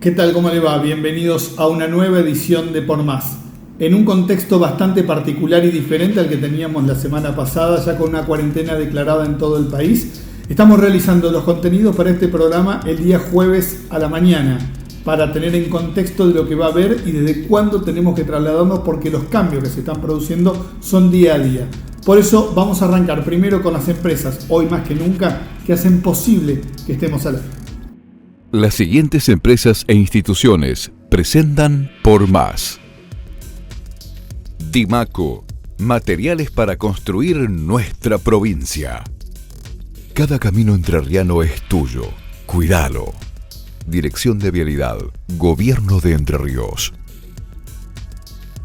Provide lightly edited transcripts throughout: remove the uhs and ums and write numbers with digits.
¿Qué tal? ¿Cómo le va? Bienvenidos a una nueva edición de Por Más. En un contexto bastante particular y diferente al que teníamos la semana pasada, ya con una cuarentena declarada en todo el país, estamos realizando los contenidos para este programa el día jueves a la mañana, para tener en contexto de lo que va a haber y desde cuándo tenemos que trasladarnos, porque los cambios que se están produciendo son día a día. Por eso vamos a arrancar primero con las empresas, hoy más que nunca, que hacen posible que estemos al aire. Las siguientes empresas e instituciones presentan Por Más. Dimaco, materiales para construir nuestra provincia. Cada camino entrerriano es tuyo, cuídalo. Dirección de Vialidad, Gobierno de Entre Ríos.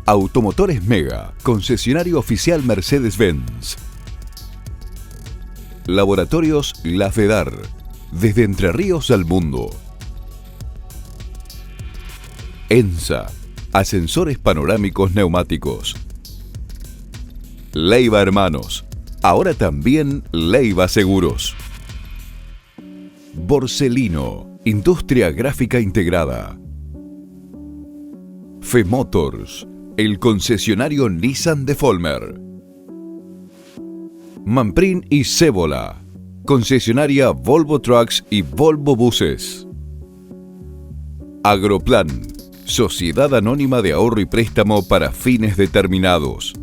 Automotores Mega, concesionario oficial Mercedes-Benz. Laboratorios La Fedar, desde Entre Ríos al mundo. ENSA, ascensores panorámicos neumáticos. Leiva Hermanos, ahora también Leiva Seguros. Borselino, industria gráfica integrada. Femotors, el concesionario Nissan de Folmer. Manprin y Cébola, concesionaria Volvo Trucks y Volvo Buses. Agroplan, sociedad anónima de ahorro y préstamo para fines determinados.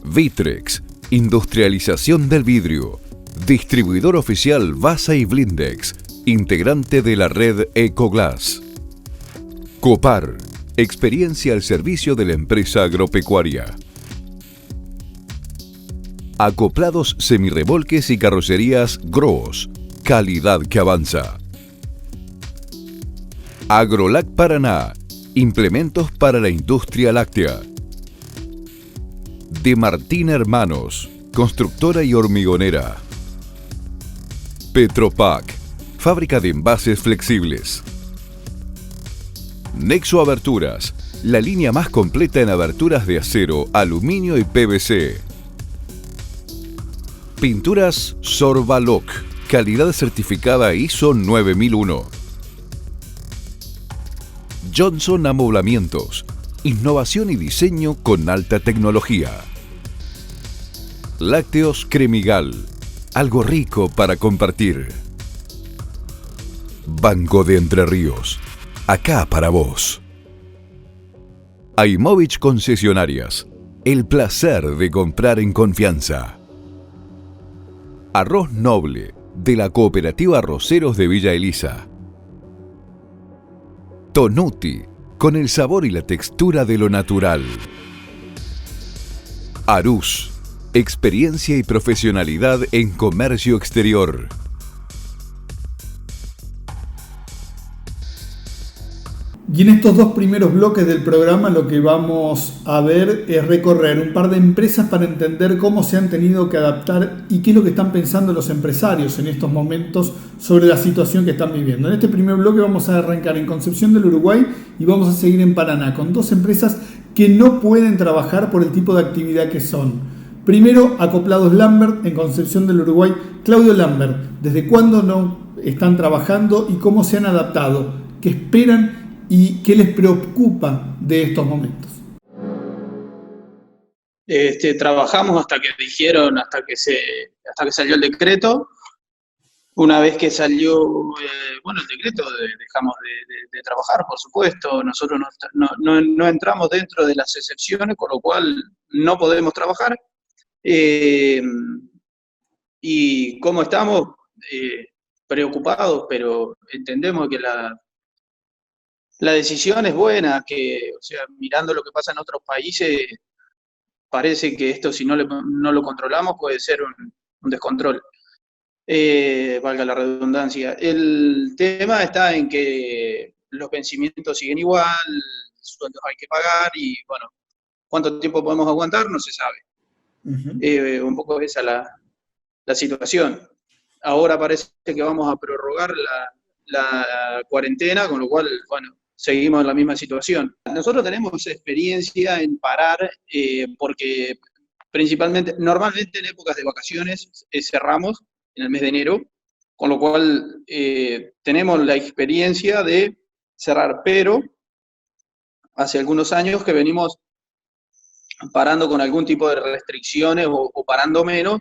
Vitrex, industrialización del vidrio, distribuidor oficial Basa y Blindex, integrante de la red Ecoglass. Copar, experiencia al servicio de la empresa agropecuaria. Acoplados semirremolques y carrocerías Gross, calidad que avanza. Agrolac Paraná, implementos para la industria láctea. De Martín Hermanos, constructora y hormigonera. Petropac, fábrica de envases flexibles. Nexo Aberturas, la línea más completa en aberturas de acero, aluminio y PVC. Pinturas Sorbaloc, calidad certificada ISO 9001. Johnson Amoblamientos, innovación y diseño con alta tecnología. Lácteos Cremigal, algo rico para compartir. Banco de Entre Ríos, acá para vos. Aimovich Concesionarias, el placer de comprar en confianza. Arroz Noble, de la Cooperativa Arroceros de Villa Elisa. Tonuti, con el sabor y la textura de lo natural. Arús, experiencia y profesionalidad en comercio exterior. Y en estos dos primeros bloques del programa lo que vamos a ver es recorrer un par de empresas para entender cómo se han tenido que adaptar y qué es lo que están pensando los empresarios en estos momentos sobre la situación que están viviendo. En este primer bloque vamos a arrancar en Concepción del Uruguay y vamos a seguir en Paraná con dos empresas que no pueden trabajar por el tipo de actividad que son. Primero, Acoplados Lambert en Concepción del Uruguay. Claudio Lambert, ¿desde cuándo no están trabajando y cómo se han adaptado? ¿Qué esperan y qué les preocupa de estos momentos? Trabajamos hasta que dijeron, hasta que salió el decreto. Una vez que salió el decreto, dejamos de trabajar, por supuesto. Nosotros no entramos dentro de las excepciones, con lo cual no podemos trabajar. ¿Y cómo estamos? preocupados, pero entendemos que la decisión es buena, que, o sea, mirando lo que pasa en otros países, parece que esto si no lo controlamos puede ser un descontrol. Valga la redundancia. El tema está en que los vencimientos siguen igual, sueldos hay que pagar y bueno, ¿cuánto tiempo podemos aguantar? No se sabe. Un poco esa la situación. Ahora parece que vamos a prorrogar la cuarentena, con lo cual, bueno, seguimos en la misma situación. Nosotros tenemos experiencia en parar porque principalmente, normalmente en épocas de vacaciones cerramos en el mes de enero, con lo cual tenemos la experiencia de cerrar, pero hace algunos años que venimos parando con algún tipo de restricciones o parando menos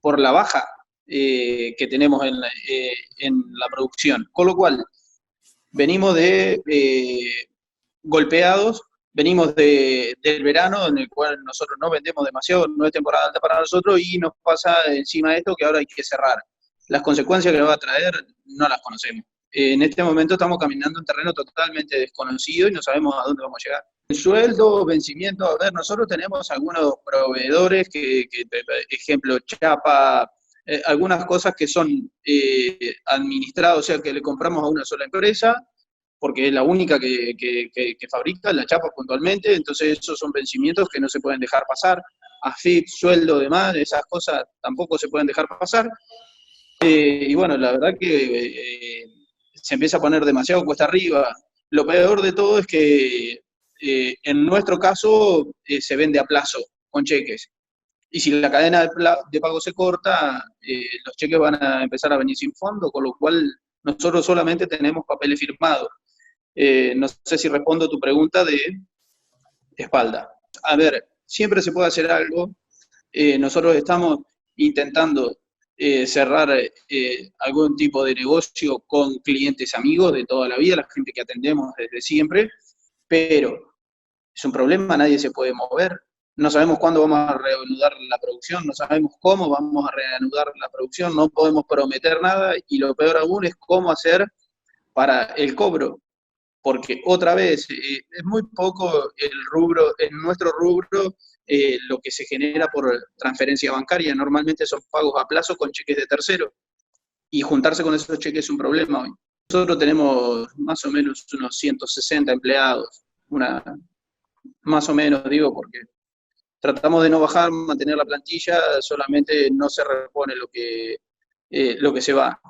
por la baja que tenemos en la producción. Con lo cual, venimos de golpeados, venimos del verano en el cual nosotros no vendemos demasiado, no es temporada alta para nosotros y nos pasa encima esto que ahora hay que cerrar. Las consecuencias que nos va a traer no las conocemos. En este momento estamos caminando en terreno totalmente desconocido y no sabemos a dónde vamos a llegar. El sueldo, vencimiento, a ver, nosotros tenemos algunos proveedores ejemplo, chapa, algunas cosas que son administradas, o sea, que le compramos a una sola empresa, porque es la única que fabrica la chapa puntualmente, entonces esos son vencimientos que no se pueden dejar pasar. AFIP, sueldo, demás, esas cosas tampoco se pueden dejar pasar. Y bueno, la verdad que se empieza a poner demasiado cuesta arriba. Lo peor de todo es que en nuestro caso se vende a plazo, con cheques. Y si la cadena de pago se corta, los cheques van a empezar a venir sin fondo, con lo cual nosotros solamente tenemos papeles firmados. No sé si respondo a tu pregunta de espalda. A ver, siempre se puede hacer algo. Nosotros estamos intentando cerrar algún tipo de negocio con clientes amigos de toda la vida, la gente que atendemos desde siempre, pero es un problema, nadie se puede mover. No sabemos cuándo vamos a reanudar la producción, no sabemos cómo vamos a reanudar la producción, no podemos prometer nada y lo peor aún es cómo hacer para el cobro, porque otra vez es muy poco el rubro, en nuestro rubro, lo que se genera por transferencia bancaria. Normalmente son pagos a plazo con cheques de tercero y juntarse con esos cheques es un problema hoy. Nosotros tenemos más o menos unos 160 empleados, más o menos digo, porque tratamos de no bajar, mantener la plantilla, solamente no se repone lo que se va.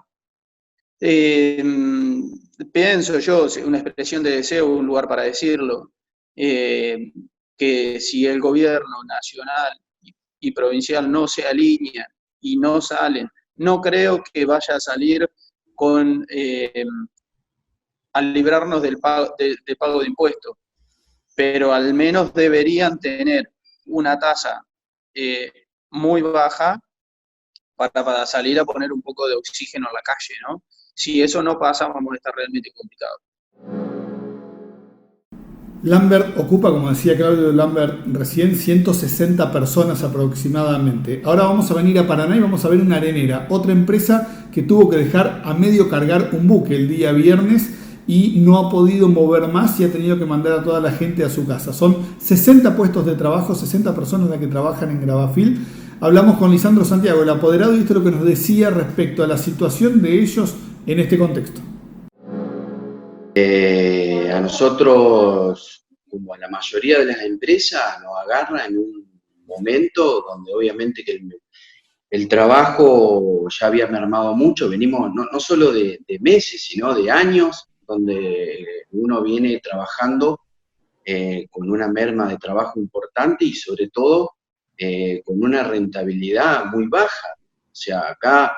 Pienso yo, una expresión de deseo, un lugar para decirlo, que si el gobierno nacional y provincial no se alinean y no salen, no creo que vaya a salir con al librarnos del pago de impuestos, pero al menos deberían tener una tasa muy baja para salir a poner un poco de oxígeno en la calle, ¿no? Si eso no pasa, vamos a estar realmente complicados. Lambert ocupa, como decía Claudio Lambert recién, 160 personas aproximadamente. Ahora vamos a venir a Paraná y vamos a ver una arenera, otra empresa que tuvo que dejar a medio cargar un buque el día viernes y no ha podido mover más y ha tenido que mandar a toda la gente a su casa. Son 60 puestos de trabajo, 60 personas las que trabajan en Gravafil. Hablamos con Lisandro Santiago, el apoderado, y esto es lo que nos decía respecto a la situación de ellos en este contexto. A nosotros, como a la mayoría de las empresas, nos agarra en un momento donde obviamente que el trabajo ya había mermado mucho, venimos no solo de meses, sino de años, donde uno viene trabajando con una merma de trabajo importante y sobre todo con una rentabilidad muy baja. O sea, acá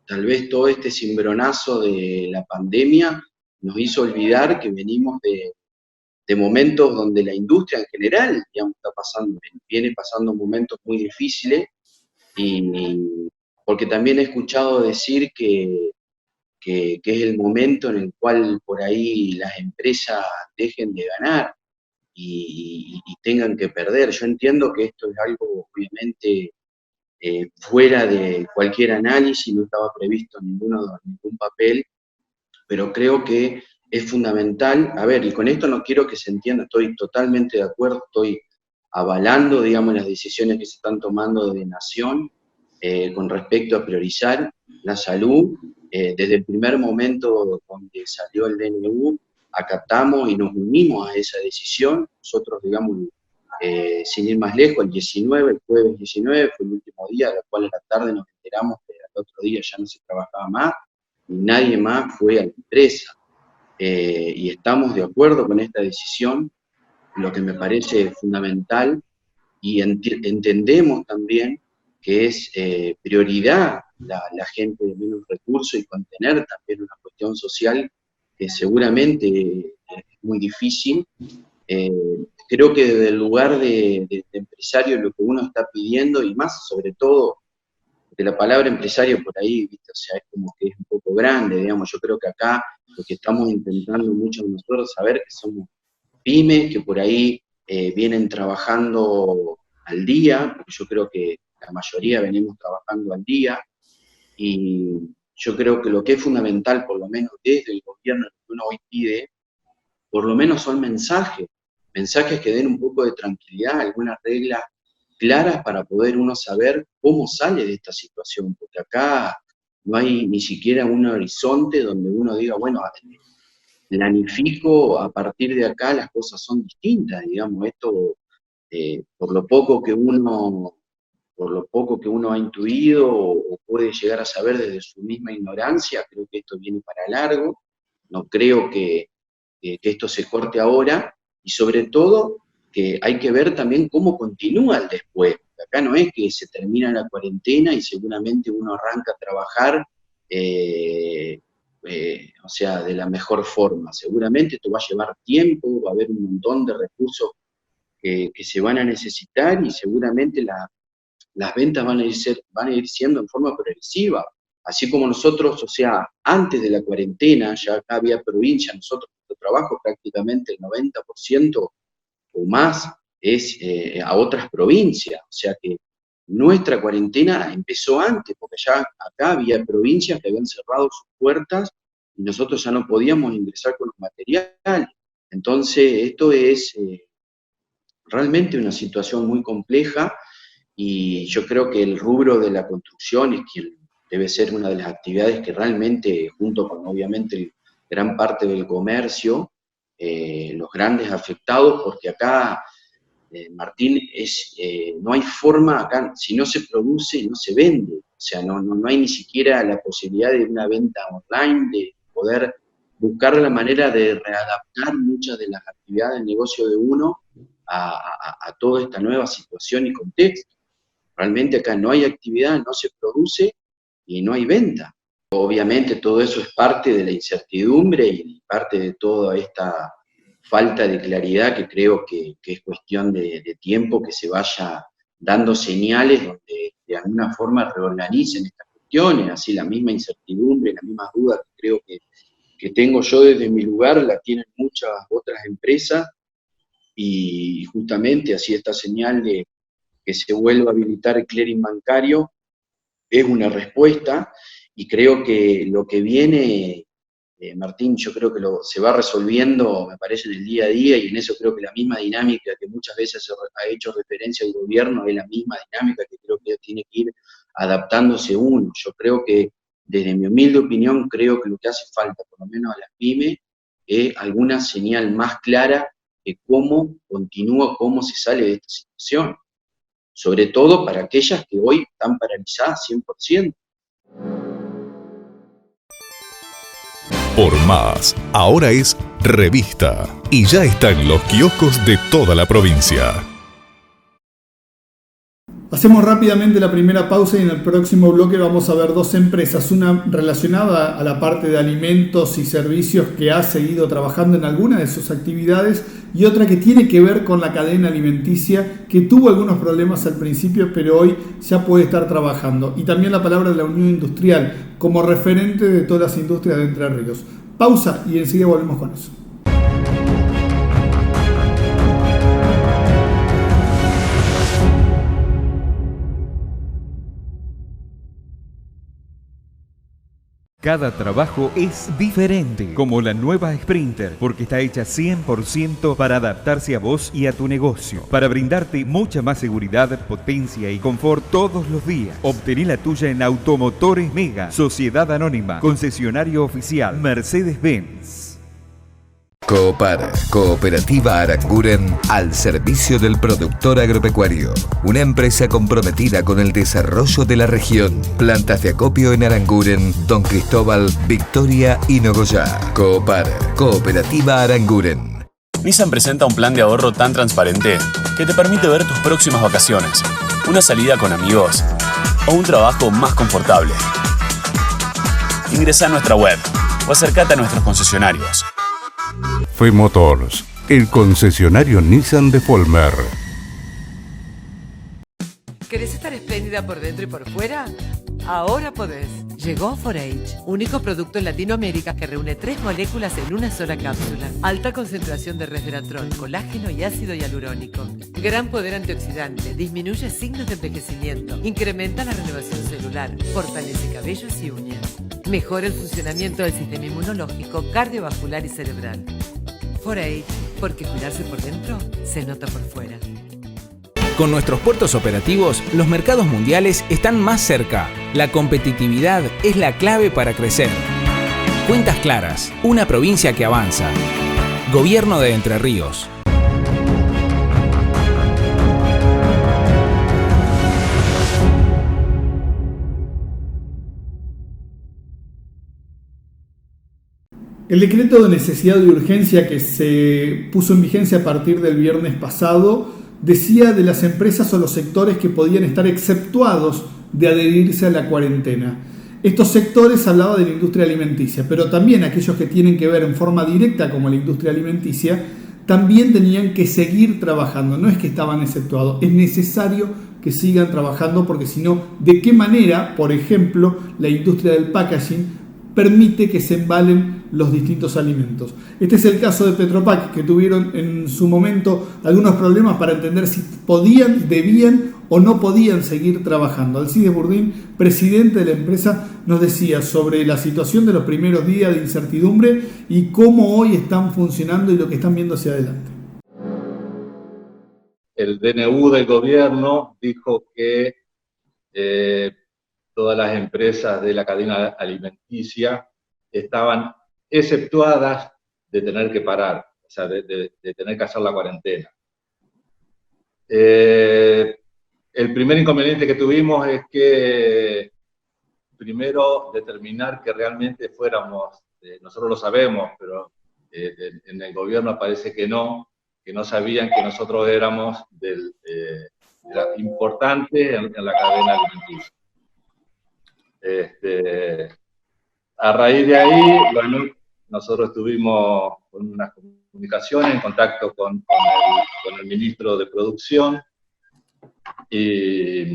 tal vez todo este cimbronazo de la pandemia nos hizo olvidar que venimos de momentos donde la industria en general, digamos, viene pasando momentos muy difíciles, y porque también he escuchado decir que es el momento en el cual por ahí las empresas dejen de ganar y tengan que perder. Yo entiendo que esto es algo obviamente fuera de cualquier análisis, no estaba previsto en ningún papel, pero creo que es fundamental. A ver, y con esto no quiero que se entienda, estoy totalmente de acuerdo, estoy avalando, digamos, las decisiones que se están tomando desde Nación con respecto a priorizar la salud. Desde el primer momento donde salió el DNU, acatamos y nos unimos a esa decisión. Nosotros, digamos, sin ir más lejos, el jueves 19, fue el último día, al cual a la tarde nos enteramos que al otro día ya no se trabajaba más, y nadie más fue a la empresa. Y estamos de acuerdo con esta decisión, lo que me parece fundamental, y entendemos también que es prioridad la gente de menos recursos y contener también una cuestión social que seguramente es muy difícil. Creo que desde el lugar de empresario lo que uno está pidiendo, y más sobre todo, porque la palabra empresario por ahí, ¿viste? O sea, es como que es un poco grande, digamos. Yo creo que acá lo que estamos intentando muchos de nosotros saber que somos pymes, que por ahí vienen trabajando al día, porque yo creo que la mayoría venimos trabajando al día, y yo creo que lo que es fundamental, por lo menos desde el gobierno, lo que uno hoy pide, por lo menos son mensajes que den un poco de tranquilidad, algunas reglas claras para poder uno saber cómo sale de esta situación, porque acá no hay ni siquiera un horizonte donde uno diga, bueno, planifico, a partir de acá las cosas son distintas, digamos, esto, por lo poco que uno ha intuido o puede llegar a saber desde su misma ignorancia, creo que esto viene para largo, no creo que esto se corte ahora, y sobre todo que hay que ver también cómo continúa el después. Acá no es que se termina la cuarentena y seguramente uno arranca a trabajar, o sea, de la mejor forma. Seguramente esto va a llevar tiempo, va a haber un montón de recursos que se van a necesitar, y seguramente las ventas van a ir siendo en forma progresiva. Así como nosotros, o sea, antes de la cuarentena, ya acá había provincia, nosotros, nuestro trabajo prácticamente el 90% o más es a otras provincias. O sea que nuestra cuarentena empezó antes, porque ya acá había provincias que habían cerrado sus puertas y nosotros ya no podíamos ingresar con los materiales. Entonces, esto es realmente una situación muy compleja, y yo creo que el rubro de la construcción es quien debe ser una de las actividades que realmente, junto con obviamente gran parte del comercio, los grandes afectados, porque acá, Martín, no hay forma, acá si no se produce, no se vende, o sea, no hay ni siquiera la posibilidad de una venta online, de poder buscar la manera de readaptar muchas de las actividades de negocio de uno a toda esta nueva situación y contexto. Realmente acá no hay actividad, no se produce y no hay venta. Obviamente todo eso es parte de la incertidumbre y parte de toda esta falta de claridad, que creo que es cuestión de tiempo que se vaya dando señales donde de alguna forma reorganicen estas cuestiones. Así la misma incertidumbre, las mismas dudas que creo que tengo yo desde mi lugar, la tienen muchas otras empresas, y justamente así esta señal de que se vuelva a habilitar el clearing bancario es una respuesta, y creo que lo que viene, Martín, yo creo que se va resolviendo, me parece, en el día a día, y en eso creo que la misma dinámica que muchas veces se ha hecho referencia al gobierno es la misma dinámica que creo que tiene que ir adaptándose uno. Yo creo que, desde mi humilde opinión, creo que lo que hace falta, por lo menos a las pymes, es alguna señal más clara de cómo continúa, cómo se sale de esta situación. Sobre todo para aquellas que hoy están paralizadas 100%. Por Más, ahora es revista, y ya está en los kioscos de toda la provincia. Hacemos rápidamente la primera pausa, y en el próximo bloque vamos a ver dos empresas, una relacionada a la parte de alimentos y servicios que ha seguido trabajando en alguna de sus actividades, y otra que tiene que ver con la cadena alimenticia, que tuvo algunos problemas al principio, pero hoy ya puede estar trabajando. Y también la palabra de la Unión Industrial como referente de todas las industrias de Entre Ríos. Pausa y enseguida volvemos con eso. Cada trabajo es diferente, como la nueva Sprinter, porque está hecha 100% para adaptarse a vos y a tu negocio, para brindarte mucha más seguridad, potencia y confort todos los días. Obtené la tuya en Automotores Mega, Sociedad Anónima, concesionario oficial, Mercedes-Benz. Coopar, Cooperativa Aranguren, al servicio del productor agropecuario. Una empresa comprometida con el desarrollo de la región. Plantas de acopio en Aranguren, Don Cristóbal, Victoria y Nogoyá. Coopar, Cooperativa Aranguren. Nissan presenta un plan de ahorro tan transparente que te permite ver tus próximas vacaciones, una salida con amigos o un trabajo más confortable. Ingresa a nuestra web o acércate a nuestros concesionarios. Fe Motors, el concesionario Nissan de Folmer. ¿Querés estar espléndida por dentro y por fuera? Ahora podés. Llegó 4H, único producto en Latinoamérica que reúne 3 moléculas en una sola cápsula. Alta concentración de resveratrol, colágeno y ácido hialurónico. Gran poder antioxidante, disminuye signos de envejecimiento, incrementa la renovación celular, fortalece cabellos y uñas. Mejora el funcionamiento del sistema inmunológico, cardiovascular y cerebral. 4H, porque cuidarse por dentro se nota por fuera. Con nuestros puertos operativos, los mercados mundiales están más cerca. La competitividad es la clave para crecer. Cuentas claras, una provincia que avanza. Gobierno de Entre Ríos. El decreto de necesidad y urgencia que se puso en vigencia a partir del viernes pasado decía de las empresas o los sectores que podían estar exceptuados de adherirse a la cuarentena. Estos sectores hablaba de la industria alimenticia, pero también aquellos que tienen que ver en forma directa como la industria alimenticia, también tenían que seguir trabajando. No es que estaban exceptuados, es necesario que sigan trabajando porque si no, ¿de qué manera, por ejemplo, la industria del packaging permite que se embalen los distintos alimentos? Este es el caso de Petropac, que tuvieron en su momento algunos problemas para entender si podían, debían o no podían seguir trabajando. Alcides Burdín, presidente de la empresa, nos decía sobre la situación de los primeros días de incertidumbre y cómo hoy están funcionando y lo que están viendo hacia adelante. El DNU del gobierno dijo que todas las empresas de la cadena alimenticia estaban exceptuadas de tener que parar, o sea, de tener que hacer la cuarentena. El primer inconveniente que tuvimos es que primero determinar que realmente fuéramos, nosotros lo sabemos, pero en el gobierno parece que no sabían que nosotros éramos importantes en la cadena alimenticia. A raíz de ahí, bueno, nosotros estuvimos con unas comunicaciones en contacto con el ministro de Producción, y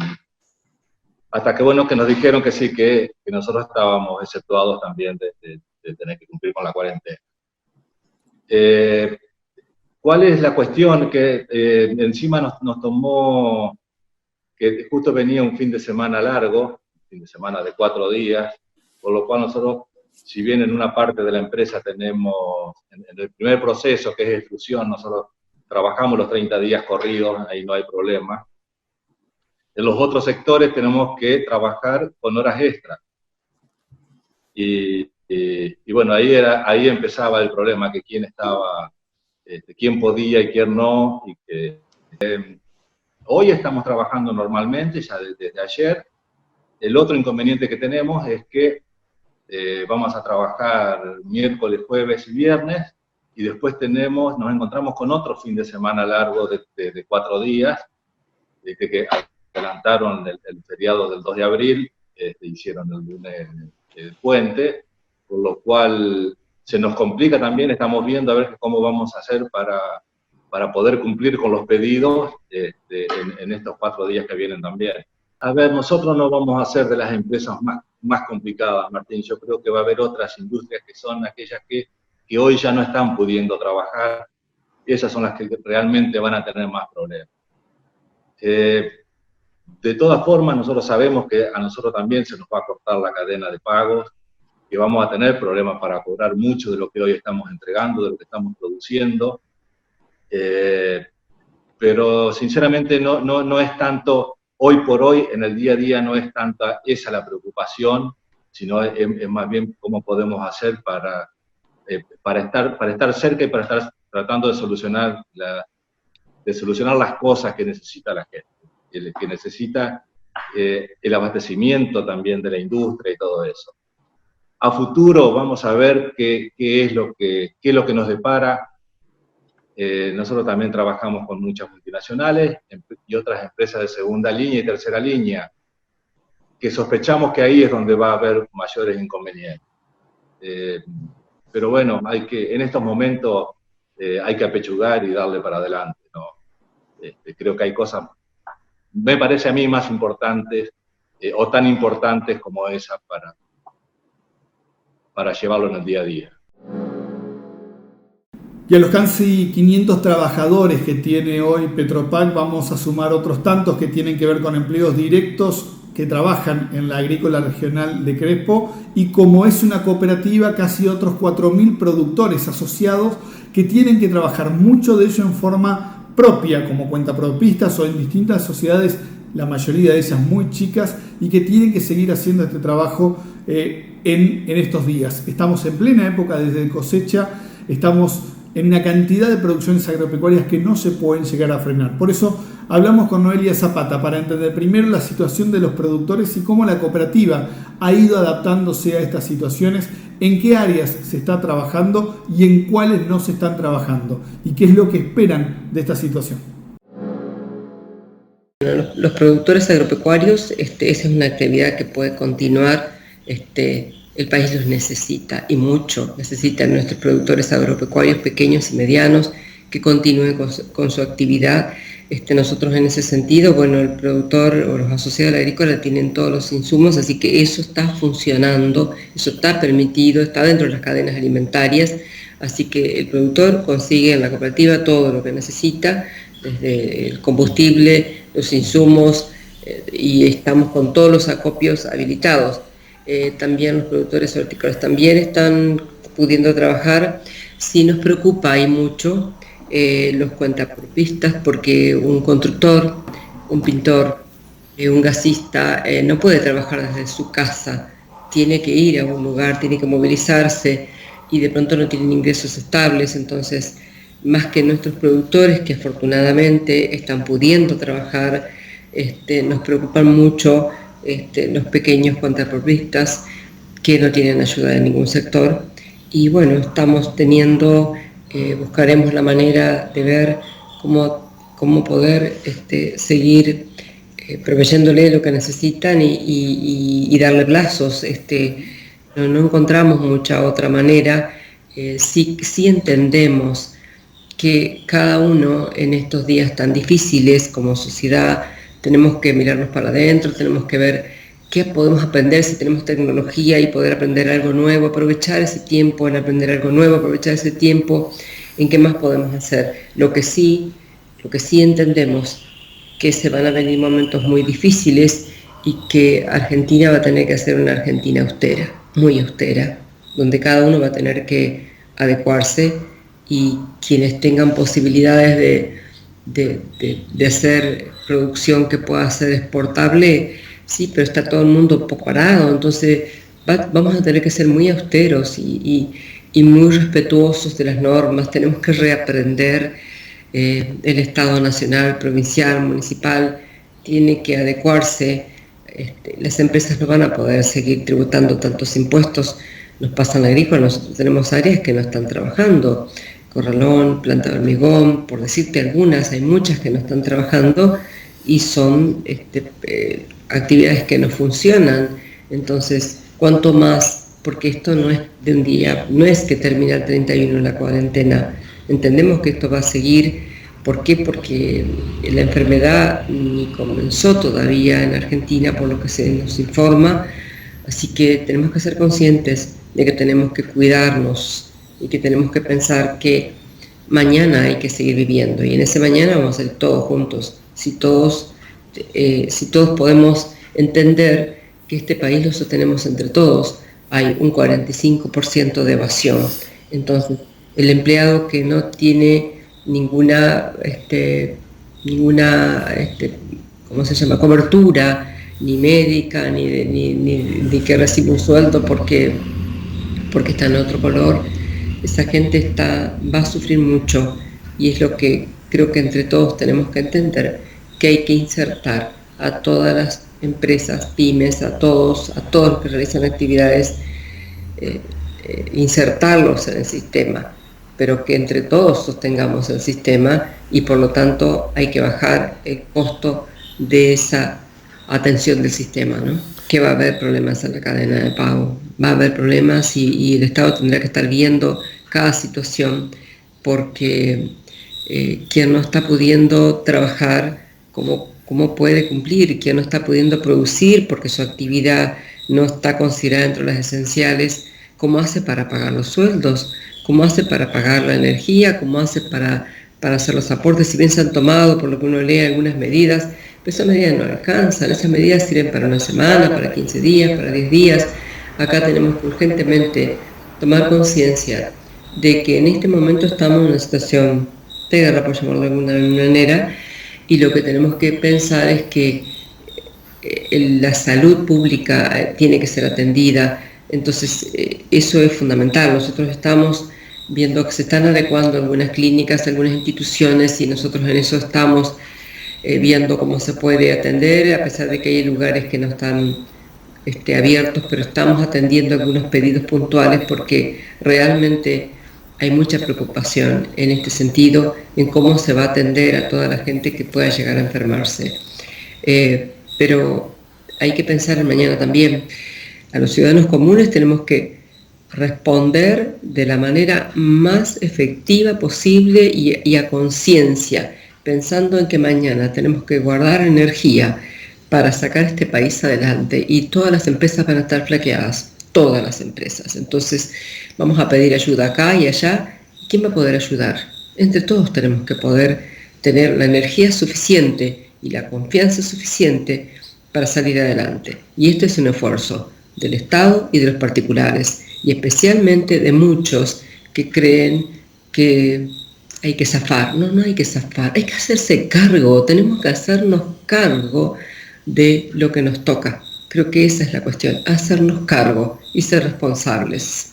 hasta que, bueno, que nos dijeron que sí, que nosotros estábamos exceptuados también de tener que cumplir con la cuarentena. ¿Cuál es la cuestión? Que encima nos tomó, que justo venía un fin de semana largo, fin de semana de 4 días, por lo cual nosotros, si bien en una parte de la empresa tenemos, en el primer proceso, que es extrusión, nosotros trabajamos los 30 días corridos, ahí no hay problema. En los otros sectores tenemos que trabajar con horas extras. Y bueno, ahí empezaba el problema, que quién estaba, quién podía y quién no. Y que, hoy estamos trabajando normalmente, ya desde ayer. El otro inconveniente que tenemos es que vamos a trabajar miércoles, jueves y viernes, y después nos encontramos con otro fin de semana largo de 4 días, que adelantaron el feriado del 2 de abril, hicieron el lunes el puente, por lo cual se nos complica también. Estamos viendo a ver cómo vamos a hacer para poder cumplir con los pedidos en estos 4 días que vienen también. A ver, nosotros no vamos a ser de las empresas más complicadas, Martín. Yo creo que va a haber otras industrias que son aquellas que hoy ya no están pudiendo trabajar, y esas son las que realmente van a tener más problemas. De todas formas, nosotros sabemos que a nosotros también se nos va a cortar la cadena de pagos, que vamos a tener problemas para cobrar mucho de lo que hoy estamos entregando, de lo que estamos produciendo. Pero sinceramente no es tanto, hoy por hoy, en el día a día, no es tanta esa la preocupación, sino es más bien cómo podemos hacer para estar cerca y para estar tratando de solucionar las cosas que necesita la gente, que necesita el abastecimiento también de la industria y todo eso. A futuro vamos a ver qué es lo que nos depara. Nosotros también trabajamos con muchas multinacionales y otras empresas de segunda línea y tercera línea, que sospechamos que ahí es donde va a haber mayores inconvenientes. Pero bueno, en estos momentos hay que apechugar y darle para adelante, ¿no? Creo que hay cosas, me parece a mí, más importantes o tan importantes como esa para llevarlo en el día a día. Y a los casi 500 trabajadores que tiene hoy Petropac vamos a sumar otros tantos que tienen que ver con empleos directos que trabajan en la agrícola regional de Crespo, y como es una cooperativa, casi otros 4.000 productores asociados que tienen que trabajar mucho de ello en forma propia, como cuentapropistas o en distintas sociedades, la mayoría de ellas muy chicas, y que tienen que seguir haciendo este trabajo en estos días. Estamos en plena época desde cosecha, estamos en una cantidad de producciones agropecuarias que no se pueden llegar a frenar. Por eso hablamos con Noelia Zapata para entender primero la situación de los productores y cómo la cooperativa ha ido adaptándose a estas situaciones, en qué áreas se está trabajando y en cuáles no se están trabajando, y qué es lo que esperan de esta situación. Los productores agropecuarios, esa es una actividad que puede continuar. El país los necesita, y mucho necesitan nuestros productores agropecuarios pequeños y medianos que continúen con su actividad. Nosotros en ese sentido, bueno, el productor o los asociados a la agrícola tienen todos los insumos, así que eso está funcionando, eso está permitido, está dentro de las cadenas alimentarias, así que el productor consigue en la cooperativa todo lo que necesita, desde el combustible, los insumos, y estamos con todos los acopios habilitados. También los productores hortícolas también están pudiendo trabajar. Sí nos preocupa y mucho los cuentapropistas, porque un constructor, un pintor, un gasista no puede trabajar desde su casa, tiene que ir a un lugar, tiene que movilizarse, y de pronto no tienen ingresos estables. Entonces, más que nuestros productores, que afortunadamente están pudiendo trabajar, nos preocupan mucho los pequeños cuentapropistas que no tienen ayuda de ningún sector. Y bueno, estamos buscaremos la manera de ver cómo poder seguir proveyéndole lo que necesitan y darle plazos. No encontramos mucha otra manera. Sí entendemos que cada uno en estos días tan difíciles como sociedad tenemos que mirarnos para adentro, tenemos que ver qué podemos aprender, si tenemos tecnología y poder aprender algo nuevo, aprovechar ese tiempo en aprender algo nuevo, aprovechar ese tiempo en qué más podemos hacer. Lo que sí entendemos que se van a venir momentos muy difíciles y que Argentina va a tener que ser una Argentina austera, muy austera, donde cada uno va a tener que adecuarse, y quienes tengan posibilidades de hacer producción que pueda ser exportable, sí, pero está todo el mundo un poco parado. Entonces vamos a tener que ser muy austeros y muy respetuosos de las normas. Tenemos que reaprender. El Estado nacional, provincial, municipal tiene que adecuarse. Las empresas no van a poder seguir tributando tantos impuestos. Nos pasa en la agrícola, nosotros tenemos áreas que no están trabajando, corralón, planta de hormigón, por decirte algunas, hay muchas que no están trabajando y son actividades que no funcionan. Entonces, cuanto más, porque esto no es de un día, no es que termina el 31 la cuarentena, entendemos que esto va a seguir. ¿Por qué? Porque la enfermedad ni comenzó todavía en Argentina, por lo que se nos informa, así que tenemos que ser conscientes de que tenemos que cuidarnos y que tenemos que pensar que mañana hay que seguir viviendo, y en ese mañana vamos a ser todos juntos. Si todos podemos entender que este país lo sostenemos entre todos, hay un 45% de evasión. Entonces, el empleado que no tiene ninguna ¿cómo se llama?, cobertura, ni médica, ni que recibe un sueldo porque está en otro color, esa gente va a sufrir mucho, y es lo que creo que entre todos tenemos que entender, que hay que insertar a todas las empresas, pymes, a todos los que realizan actividades, insertarlos en el sistema, pero que entre todos sostengamos el sistema, y por lo tanto hay que bajar el costo de esa atención del sistema, ¿no? Que va a haber problemas en la cadena de pago, va a haber problemas, y el Estado tendrá que estar viendo cada situación, porque quien no está pudiendo trabajar como puede cumplir, quien no está pudiendo producir porque su actividad no está considerada dentro de las esenciales, ¿cómo hace para pagar los sueldos? ¿Cómo hace para pagar la energía? ¿Cómo hace para hacer los aportes? Si bien se han tomado, por lo que uno lee, algunas medidas, pero esas medidas no alcanzan. Esas medidas sirven para una semana, para 15 días, para 10 días. Acá tenemos que urgentemente tomar conciencia de que en este momento estamos en una situación de guerra, por llamarlo de alguna manera, y lo que tenemos que pensar es que la salud pública tiene que ser atendida. Entonces eso es fundamental. Nosotros estamos viendo que se están adecuando algunas clínicas, algunas instituciones, y nosotros en eso estamos viendo cómo se puede atender, a pesar de que hay lugares que no están abiertos, pero estamos atendiendo algunos pedidos puntuales, porque realmente hay mucha preocupación en este sentido, en cómo se va a atender a toda la gente que pueda llegar a enfermarse. Pero hay que pensar en mañana también. A los ciudadanos comunes tenemos que responder de la manera más efectiva posible y a conciencia, pensando en que mañana tenemos que guardar energía para sacar este país adelante, y todas las empresas van a estar flaqueadas, todas las empresas. Entonces vamos a pedir ayuda acá y allá. ¿Quién va a poder ayudar? Entre todos tenemos que poder tener la energía suficiente y la confianza suficiente para salir adelante. Y este es un esfuerzo del Estado y de los particulares, y especialmente de muchos que creen que hay que zafar. No hay que zafar, hay que hacerse cargo, tenemos que hacernos cargo de lo que nos toca. Creo que esa es la cuestión, hacernos cargo y ser responsables.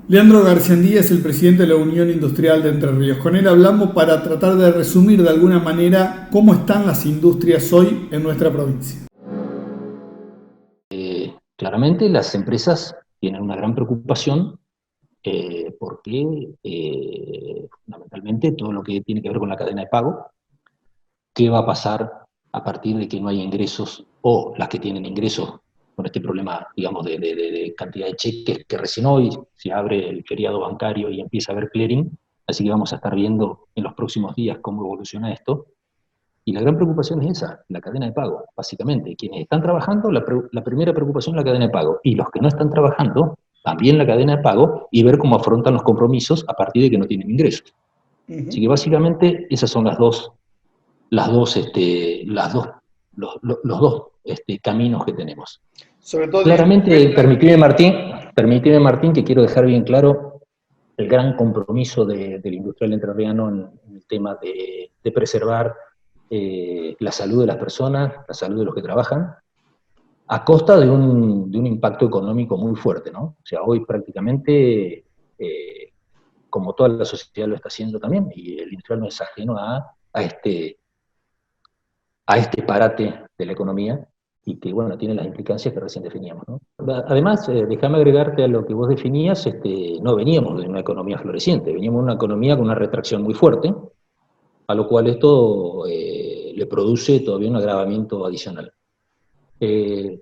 Leandro Garciandía es el presidente de la Unión Industrial de Entre Ríos. Con él hablamos para tratar de resumir de alguna manera cómo están las industrias hoy en nuestra provincia. Claramente las empresas tienen una gran preocupación porque fundamentalmente todo lo que tiene que ver con la cadena de pago, qué va a pasar a partir de que no haya ingresos, o las que tienen ingresos con este problema, digamos, de cantidad de cheques, que recién hoy se abre el feriado bancario y empieza a haber clearing, así que vamos a estar viendo en los próximos días cómo evoluciona esto. Y la gran preocupación es esa, la cadena de pago, básicamente. Quienes están trabajando, la primera preocupación es la cadena de pago, y los que no están trabajando, también la cadena de pago, y ver cómo afrontan los compromisos a partir de que no tienen ingresos. Así que básicamente esas son los dos caminos que tenemos. Sobre todo claramente, permíteme Martín, que quiero dejar bien claro el gran compromiso del industrial entrerriano en el tema de preservar la salud de las personas, la salud de los que trabajan, a costa de un impacto económico muy fuerte, ¿no? O sea, hoy prácticamente, como toda la sociedad lo está haciendo también, y el industrial no es ajeno a este parate de la economía, y que, bueno, tiene las implicancias que recién definíamos, ¿no? Además, déjame agregarte a lo que vos definías, no veníamos de una economía floreciente, veníamos de una economía con una retracción muy fuerte, a lo cual esto le produce todavía un agravamiento adicional.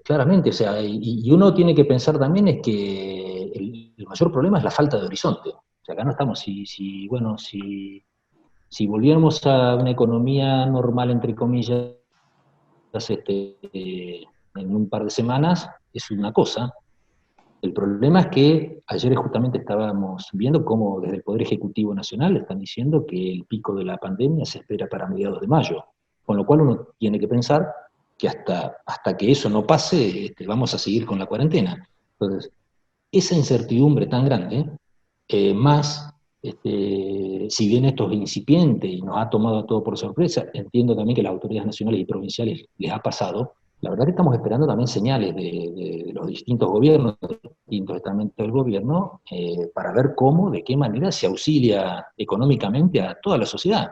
Claramente, o sea, y uno tiene que pensar también es que el mayor problema es la falta de horizonte. O sea, acá no estamos, si volviéramos a una economía normal, entre comillas, en un par de semanas, es una cosa. El problema es que ayer justamente estábamos viendo cómo desde el Poder Ejecutivo Nacional están diciendo que el pico de la pandemia se espera para mediados de mayo, con lo cual uno tiene que pensar que hasta que eso no pase, vamos a seguir con la cuarentena. Entonces, esa incertidumbre tan grande, más, si bien esto es incipiente y nos ha tomado todo por sorpresa, entiendo también que las autoridades nacionales y provinciales les ha pasado. La verdad que estamos esperando también señales de los distintos gobiernos, de los distintos estamentos del gobierno, para ver cómo, de qué manera se auxilia económicamente a toda la sociedad,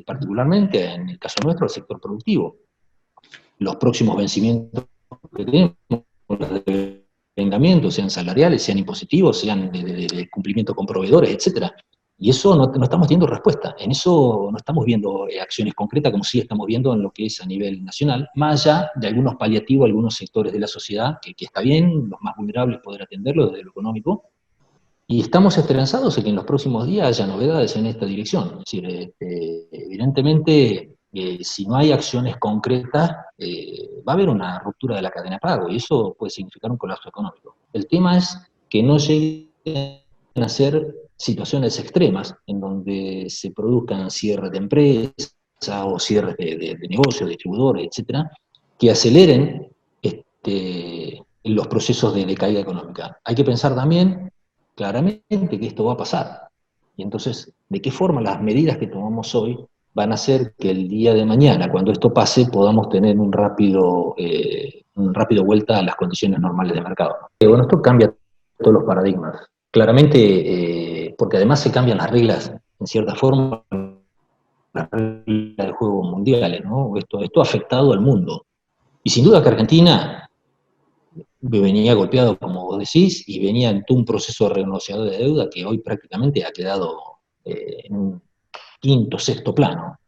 particularmente en el caso nuestro, el sector productivo. Los próximos vencimientos que tenemos, los devengamientos, sean salariales, sean impositivos, sean de cumplimiento con proveedores, etcétera. Y eso no estamos teniendo respuesta. En eso no estamos viendo acciones concretas como sí estamos viendo en lo que es a nivel nacional, más allá de algunos paliativos, algunos sectores de la sociedad, que está bien, los más vulnerables poder atenderlo desde lo económico. Y estamos esperanzados en que en los próximos días haya novedades en esta dirección. Es decir, evidentemente, si no hay acciones concretas, va a haber una ruptura de la cadena de pago, y eso puede significar un colapso económico. El tema es que no lleguen a ser situaciones extremas en donde se produzcan cierres de empresas o cierres de negocios, distribuidores, etcétera, que aceleren los procesos de caída económica. Hay que pensar también claramente que esto va a pasar. Y entonces, ¿de qué forma las medidas que tomamos hoy van a hacer que el día de mañana, cuando esto pase, podamos tener un rápido vuelta a las condiciones normales de mercado? Bueno, esto cambia todos los paradigmas. Claramente, porque además se cambian las reglas, en cierta forma, las reglas del juego mundiales, ¿no? Esto ha afectado al mundo. Y sin duda que Argentina venía golpeado, como vos decís, y venía en todo un proceso de renegociación de deuda que hoy prácticamente ha quedado en un quinto, sexto plano.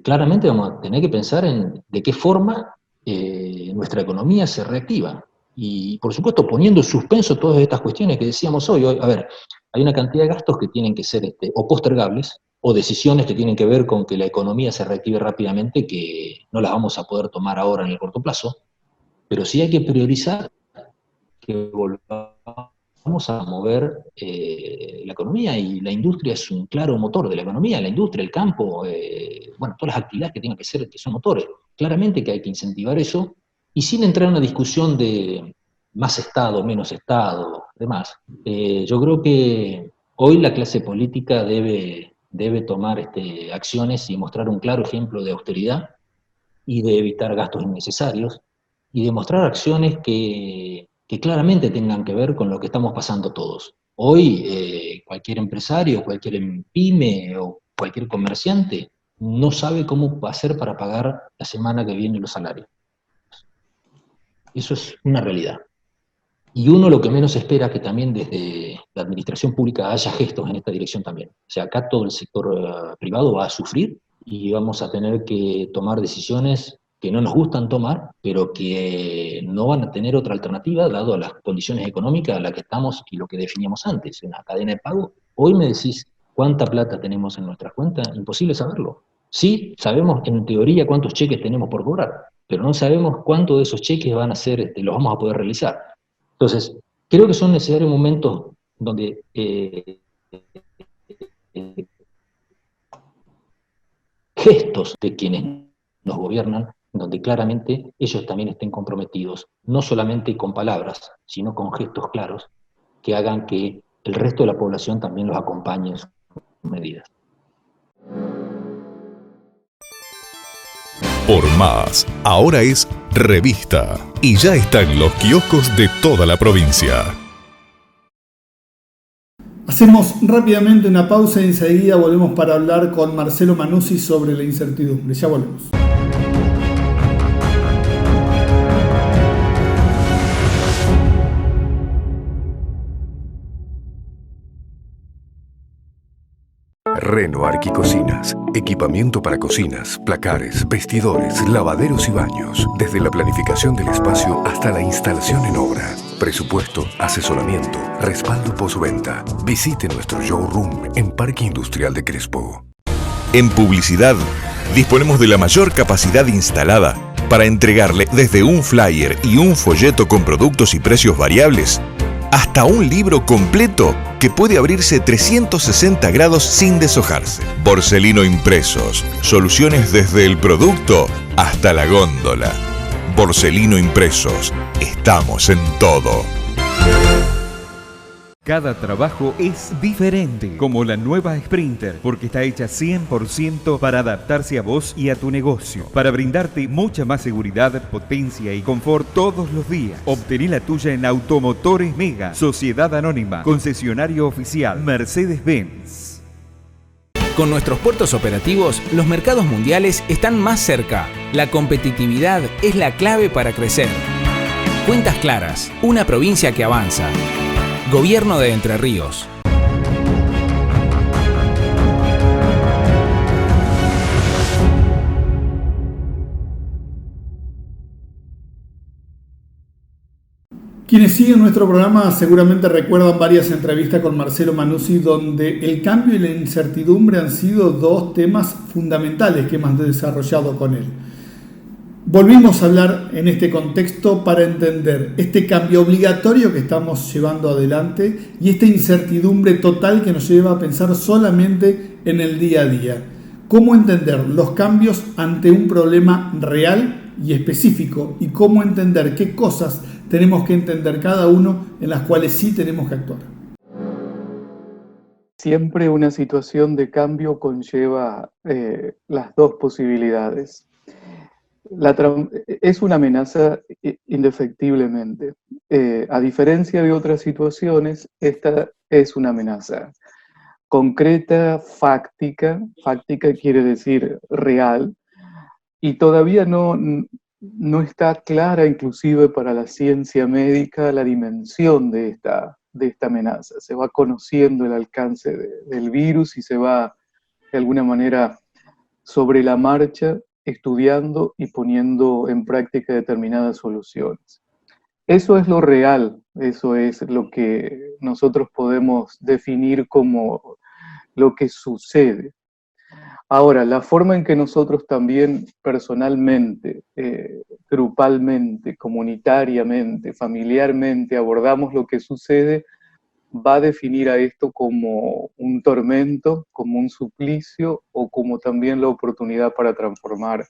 Claramente vamos a tener que pensar en de qué forma nuestra economía se reactiva. Y, por supuesto, poniendo en suspenso todas estas cuestiones que decíamos hoy. A ver, hay una cantidad de gastos que tienen que ser o postergables, o decisiones que tienen que ver con que la economía se reactive rápidamente, que no las vamos a poder tomar ahora en el corto plazo, pero sí hay que priorizar que volvamos a mover la economía, y la industria es un claro motor de la economía, la industria, el campo, bueno, todas las actividades que tengan que ser, que son motores. Claramente que hay que incentivar eso, y sin entrar en una discusión de más Estado, menos Estado, demás. Yo creo que hoy la clase política debe tomar acciones y mostrar un claro ejemplo de austeridad y de evitar gastos innecesarios, y demostrar acciones que claramente tengan que ver con lo que estamos pasando todos. Hoy cualquier empresario, cualquier pyme o cualquier comerciante no sabe cómo hacer para pagar la semana que viene los salarios. Eso es una realidad. Y uno lo que menos espera que también desde la administración pública haya gestos en esta dirección también. O sea, acá todo el sector privado va a sufrir y vamos a tener que tomar decisiones que no nos gustan tomar, pero que no van a tener otra alternativa dado a las condiciones económicas a las que estamos y lo que definíamos antes, en la cadena de pago. Hoy me decís cuánta plata tenemos en nuestras cuentas, imposible saberlo. Sí, sabemos en teoría cuántos cheques tenemos por cobrar, pero no sabemos cuántos de esos cheques van a ser, los vamos a poder realizar. Entonces, creo que son necesarios momentos donde gestos de quienes nos gobiernan, donde claramente ellos también estén comprometidos, no solamente con palabras, sino con gestos claros, que hagan que el resto de la población también los acompañe en sus medidas. Por Más, ahora es revista y ya está en los kioscos de toda la provincia. Hacemos rápidamente una pausa y enseguida volvemos para hablar con Marcelo Manuzzi sobre la incertidumbre. Ya volvemos. Reno Arquicocinas. Equipamiento para cocinas, placares, vestidores, lavaderos y baños. Desde la planificación del espacio hasta la instalación en obra. Presupuesto, asesoramiento, respaldo postventa. Visite nuestro showroom en Parque Industrial de Crespo. En publicidad, disponemos de la mayor capacidad instalada para entregarle desde un flyer y un folleto con productos y precios variables hasta un libro completo que puede abrirse 360 grados sin deshojarse. Borselino Impresos, soluciones desde el producto hasta la góndola. Borselino Impresos, estamos en todo. Cada trabajo es diferente, como la nueva Sprinter, porque está hecha 100% para adaptarse a vos y a tu negocio, para brindarte mucha más seguridad, potencia y confort todos los días. Obtené la tuya en Automotores Mega, Sociedad Anónima, concesionario oficial, Mercedes-Benz. Con nuestros puertos operativos, los mercados mundiales están más cerca. La competitividad es la clave para crecer. Cuentas Claras, una provincia que avanza. Gobierno de Entre Ríos. Quienes siguen nuestro programa seguramente recuerdan varias entrevistas con Marcelo Manuzzi donde el cambio y la incertidumbre han sido dos temas fundamentales que hemos desarrollado con él. Volvimos a hablar en este contexto para entender este cambio obligatorio que estamos llevando adelante y esta incertidumbre total que nos lleva a pensar solamente en el día a día. Cómo entender los cambios ante un problema real y específico y cómo entender qué cosas tenemos que entender cada uno en las cuales sí tenemos que actuar. Siempre una situación de cambio conlleva las dos posibilidades. Es una amenaza indefectiblemente. A diferencia de otras situaciones, esta es una amenaza concreta, fáctica quiere decir real, y todavía no está clara, inclusive para la ciencia médica, la dimensión de esta amenaza. Se va conociendo el alcance del virus y se va, de alguna manera, sobre la marcha, estudiando y poniendo en práctica determinadas soluciones. Eso es lo real, eso es lo que nosotros podemos definir como lo que sucede. Ahora, la forma en que nosotros también personalmente, grupalmente, comunitariamente, familiarmente abordamos lo que sucede, va a definir a esto como un tormento, como un suplicio o como también la oportunidad para transformar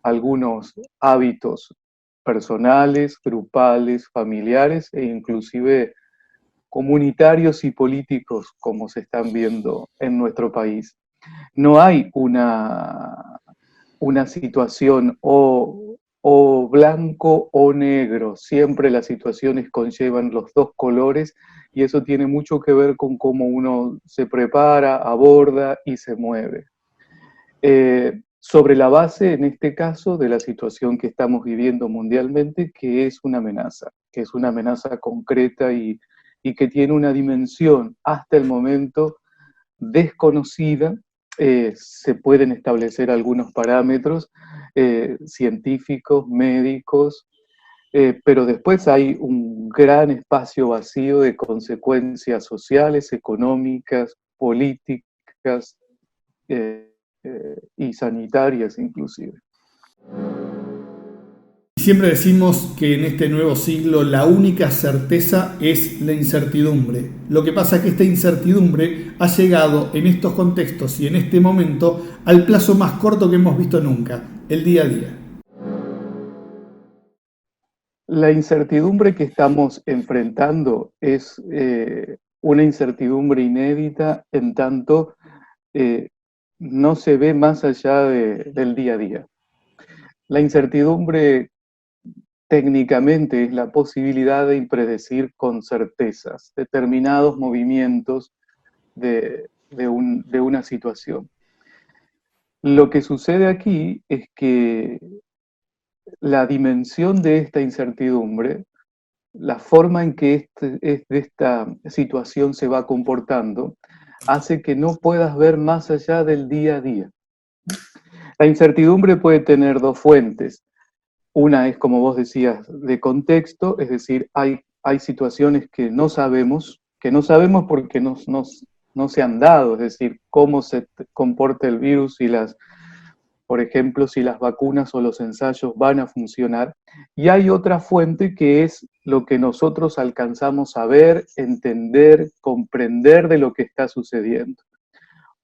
algunos hábitos personales, grupales, familiares e inclusive comunitarios y políticos como se están viendo en nuestro país. No hay una situación o blanco o negro, siempre las situaciones conllevan los dos colores y eso tiene mucho que ver con cómo uno se prepara, aborda y se mueve. Sobre la base, en este caso, de la situación que estamos viviendo mundialmente, que es una amenaza concreta y que tiene una dimensión hasta el momento desconocida. Se pueden establecer algunos parámetros científicos, médicos, pero después hay un gran espacio vacío de consecuencias sociales, económicas, políticas y sanitarias inclusive. Siempre decimos que en este nuevo siglo la única certeza es la incertidumbre. Lo que pasa es que esta incertidumbre ha llegado en estos contextos y en este momento al plazo más corto que hemos visto nunca, el día a día. La incertidumbre que estamos enfrentando es una incertidumbre inédita en tanto no se ve más allá del día a día. La incertidumbre técnicamente es la posibilidad de impredecir con certezas determinados movimientos de una situación. Lo que sucede aquí es que la dimensión de esta incertidumbre, la forma en que esta situación se va comportando, hace que no puedas ver más allá del día a día. La incertidumbre puede tener dos fuentes. Una es, como vos decías, de contexto, es decir, hay situaciones que no sabemos porque no se han dado, es decir, cómo se comporta el virus y por ejemplo, si las vacunas o los ensayos van a funcionar. Y hay otra fuente que es lo que nosotros alcanzamos a ver, entender, comprender de lo que está sucediendo.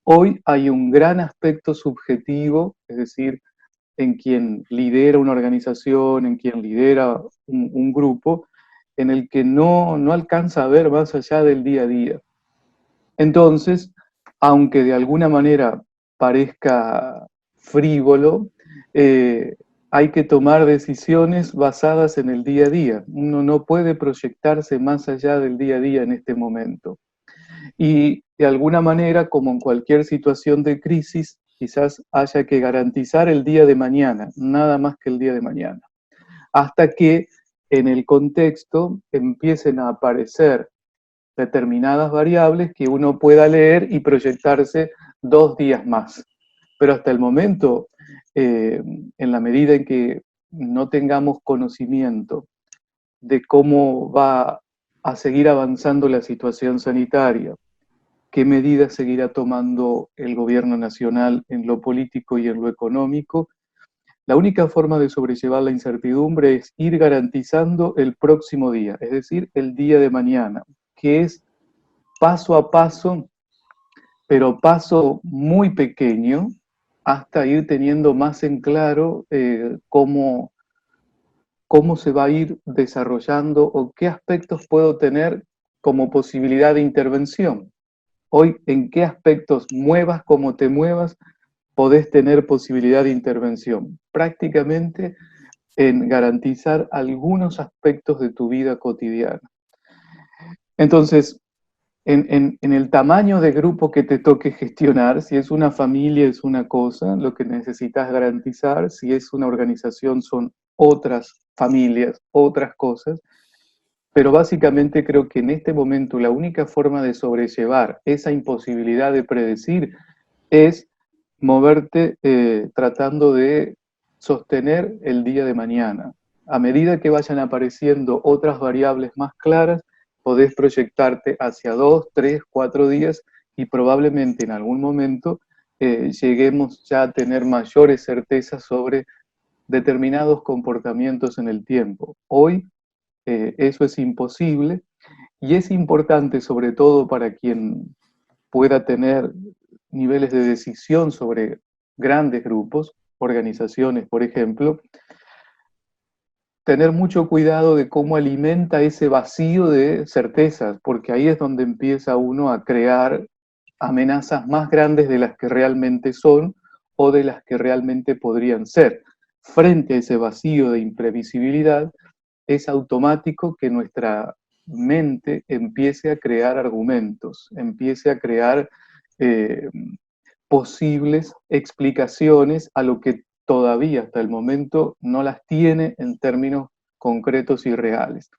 Hoy hay un gran aspecto subjetivo, es decir, en quien lidera una organización, en quien lidera un grupo, en el que no alcanza a ver más allá del día a día. Entonces, aunque de alguna manera parezca frívolo, hay que tomar decisiones basadas en el día a día. Uno no puede proyectarse más allá del día a día en este momento. Y de alguna manera, como en cualquier situación de crisis, quizás haya que garantizar el día de mañana, nada más que el día de mañana, hasta que en el contexto empiecen a aparecer determinadas variables que uno pueda leer y proyectarse 2 días más. Pero hasta el momento, en la medida en que no tengamos conocimiento de cómo va a seguir avanzando la situación sanitaria, qué medidas seguirá tomando el gobierno nacional en lo político y en lo económico, la única forma de sobrellevar la incertidumbre es ir garantizando el próximo día, es decir, el día de mañana, que es paso a paso, pero paso muy pequeño, hasta ir teniendo más en claro cómo se va a ir desarrollando o qué aspectos puedo tener como posibilidad de intervención. Hoy, en qué aspectos, muevas como te muevas, podés tener posibilidad de intervención. Prácticamente en garantizar algunos aspectos de tu vida cotidiana. Entonces, en el tamaño de grupo que te toque gestionar, si es una familia es una cosa, lo que necesitas garantizar, si es una organización son otras familias, otras cosas, pero básicamente creo que en este momento la única forma de sobrellevar esa imposibilidad de predecir es moverte tratando de sostener el día de mañana. A medida que vayan apareciendo otras variables más claras, podés proyectarte hacia 2, 3, 4 días y probablemente en algún momento lleguemos ya a tener mayores certezas sobre determinados comportamientos en el tiempo. Hoy eso es imposible y es importante sobre todo para quien pueda tener niveles de decisión sobre grandes grupos, organizaciones, por ejemplo, tener mucho cuidado de cómo alimenta ese vacío de certezas, porque ahí es donde empieza uno a crear amenazas más grandes de las que realmente son o de las que realmente podrían ser. Frente a ese vacío de imprevisibilidad, es automático que nuestra mente empiece a crear argumentos, empiece a crear posibles explicaciones a lo que todavía hasta el momento no las tiene en términos concretos y reales.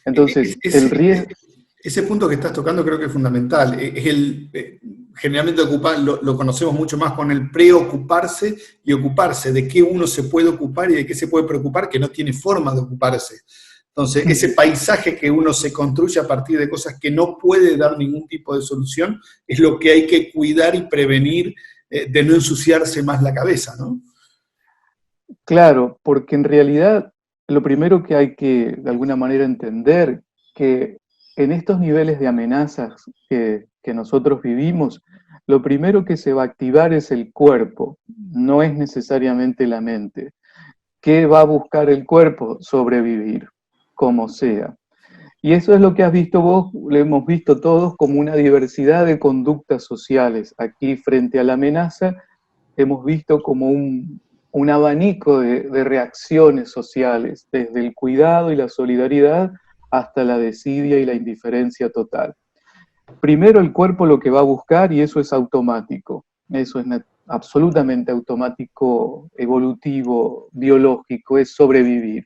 Entonces, el riesgo... Ese punto que estás tocando creo que es fundamental. Generalmente lo conocemos mucho más con el preocuparse y ocuparse, de qué uno se puede ocupar y de qué se puede preocupar, que no tiene forma de ocuparse. Entonces, ese paisaje que uno se construye a partir de cosas que no puede dar ningún tipo de solución, es lo que hay que cuidar y prevenir de no ensuciarse más la cabeza, ¿no? Claro, porque en realidad lo primero que hay que de alguna manera entender que en estos niveles de amenazas que nosotros vivimos, lo primero que se va a activar es el cuerpo, no es necesariamente la mente. ¿Qué va a buscar el cuerpo? Sobrevivir, como sea. Y eso es lo que has visto vos, lo hemos visto todos como una diversidad de conductas sociales. Aquí, frente a la amenaza, hemos visto como un abanico de reacciones sociales, desde el cuidado y la solidaridad hasta la desidia y la indiferencia total. Primero el cuerpo lo que va a buscar, y eso es automático, eso es absolutamente automático, evolutivo, biológico, es sobrevivir.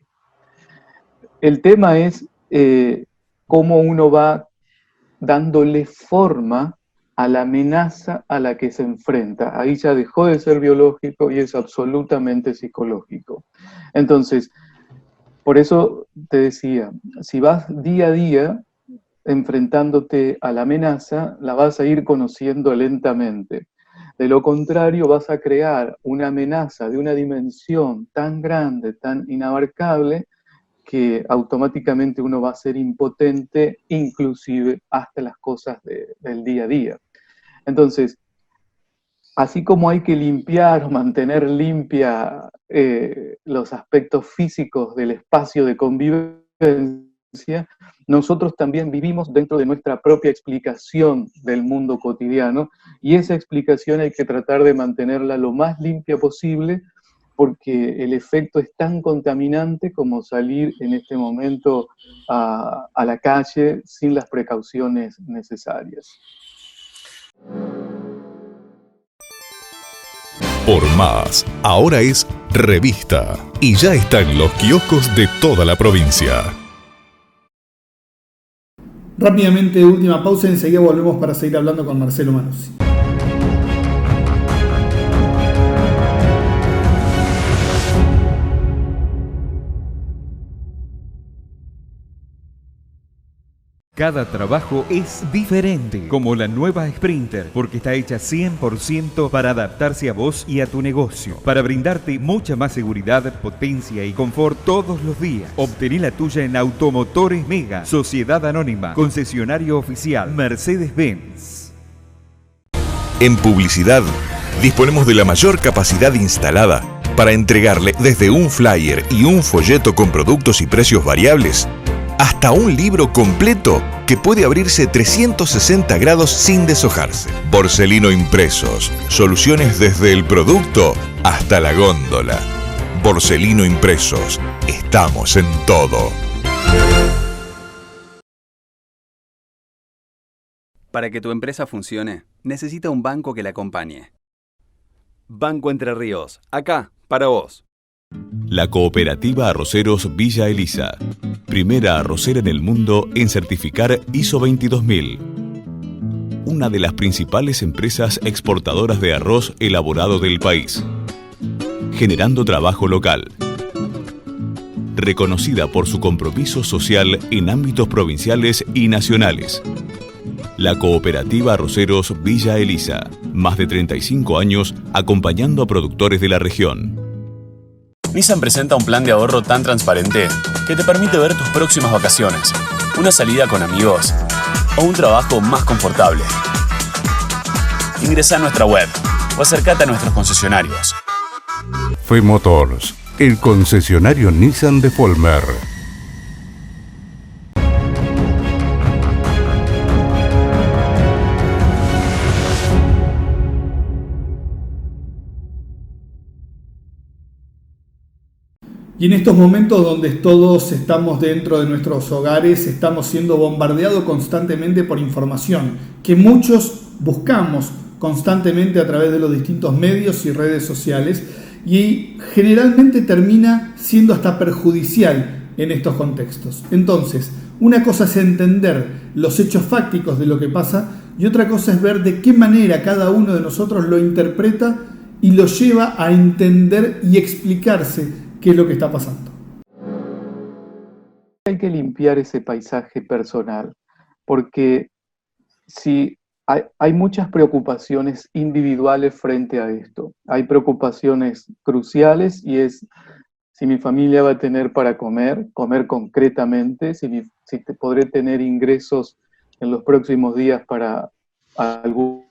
El tema es cómo uno va dándole forma a la amenaza a la que se enfrenta. Ahí ya dejó de ser biológico y es absolutamente psicológico. Entonces, por eso te decía, si vas día a día enfrentándote a la amenaza, la vas a ir conociendo lentamente. De lo contrario, vas a crear una amenaza de una dimensión tan grande, tan inabarcable, que automáticamente uno va a ser impotente, inclusive hasta las cosas del día a día. Entonces, así como hay que limpiar o mantener limpia los aspectos físicos del espacio de convivencia, nosotros también vivimos dentro de nuestra propia explicación del mundo cotidiano, y esa explicación hay que tratar de mantenerla lo más limpia posible, porque el efecto es tan contaminante como salir en este momento a la calle sin las precauciones necesarias. Por Más, ahora es revista y ya está en los kioscos de toda la provincia. Rápidamente, última pausa y enseguida volvemos para seguir hablando con Marcelo Manuzzi. Cada trabajo es diferente, como la nueva Sprinter, porque está hecha 100% para adaptarse a vos y a tu negocio, para brindarte mucha más seguridad, potencia y confort todos los días. Obtené la tuya en Automotores Mega, Sociedad Anónima, concesionario oficial, Mercedes-Benz. En publicidad, disponemos de la mayor capacidad instalada para entregarle desde un flyer y un folleto con productos y precios variables, hasta un libro completo que puede abrirse 360 grados sin deshojarse. Borselino Impresos. Soluciones desde el producto hasta la góndola. Borselino Impresos. Estamos en todo. Para que tu empresa funcione, necesita un banco que la acompañe. Banco Entre Ríos. Acá, para vos. La Cooperativa Arroceros Villa Elisa. Primera arrocera en el mundo en certificar ISO 22000. Una de las principales empresas exportadoras de arroz elaborado del país. Generando trabajo local. Reconocida por su compromiso social en ámbitos provinciales y nacionales. La Cooperativa Arroceros Villa Elisa. Más de 35 años acompañando a productores de la región. Nissan presenta un plan de ahorro tan transparente que te permite ver tus próximas vacaciones, una salida con amigos o un trabajo más confortable. Ingresa a nuestra web o acércate a nuestros concesionarios. Fue Motors, el concesionario Nissan de Folmer. Y en estos momentos donde todos estamos dentro de nuestros hogares, estamos siendo bombardeados constantemente por información que muchos buscamos constantemente a través de los distintos medios y redes sociales, y generalmente termina siendo hasta perjudicial en estos contextos. Entonces, una cosa es entender los hechos fácticos de lo que pasa y otra cosa es ver de qué manera cada uno de nosotros lo interpreta y lo lleva a entender y explicarse qué es lo que está pasando. Hay que limpiar ese paisaje personal, porque si hay muchas preocupaciones individuales frente a esto. Hay preocupaciones cruciales y es si mi familia va a tener para comer concretamente, si podré tener ingresos en los próximos días para algún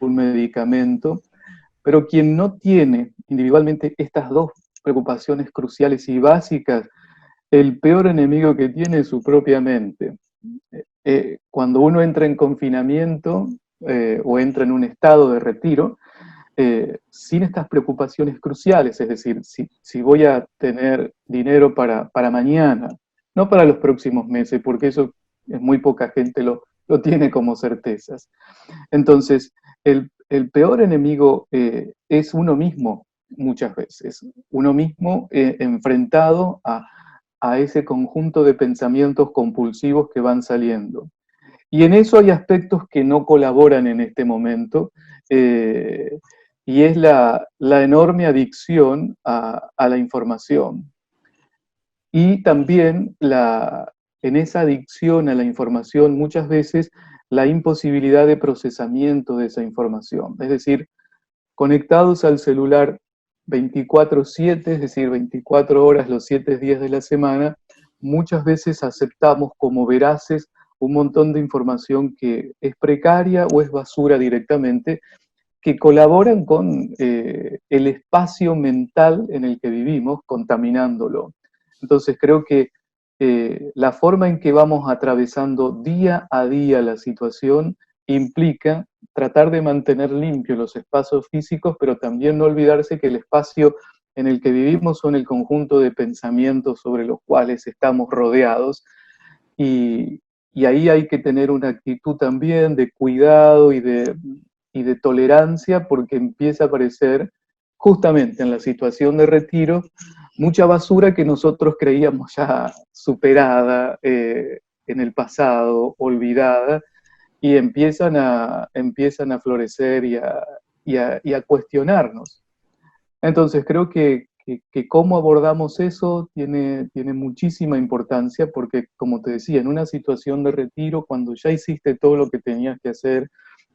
medicamento. Pero quien no tiene individualmente estas dos preocupaciones cruciales y básicas, el peor enemigo que tiene es su propia mente. Cuando uno entra en confinamiento o entra en un estado de retiro, sin estas preocupaciones cruciales, es decir, si voy a tener dinero para mañana, no para los próximos meses, porque eso es muy poca gente lo tiene como certezas. Entonces, el peor enemigo es uno mismo, muchas veces, uno mismo enfrentado a ese conjunto de pensamientos compulsivos que van saliendo. Y en eso hay aspectos que no colaboran en este momento, y es la enorme adicción a la información. Y también en esa adicción a la información muchas veces la imposibilidad de procesamiento de esa información. Es decir, conectados al celular 24/7, es decir, 24 horas los 7 días de la semana, muchas veces aceptamos como veraces un montón de información que es precaria o es basura directamente, que colaboran con el espacio mental en el que vivimos, contaminándolo. Entonces creo que la forma en que vamos atravesando día a día la situación implica tratar de mantener limpios los espacios físicos, pero también no olvidarse que el espacio en el que vivimos son el conjunto de pensamientos sobre los cuales estamos rodeados, y ahí hay que tener una actitud también de cuidado y de tolerancia, porque empieza a aparecer justamente en la situación de retiro mucha basura que nosotros creíamos ya superada en el pasado, olvidada, y empiezan a florecer y a cuestionarnos. Entonces creo que cómo abordamos eso tiene muchísima importancia, porque, como te decía, en una situación de retiro, cuando ya hiciste todo lo que tenías que hacer,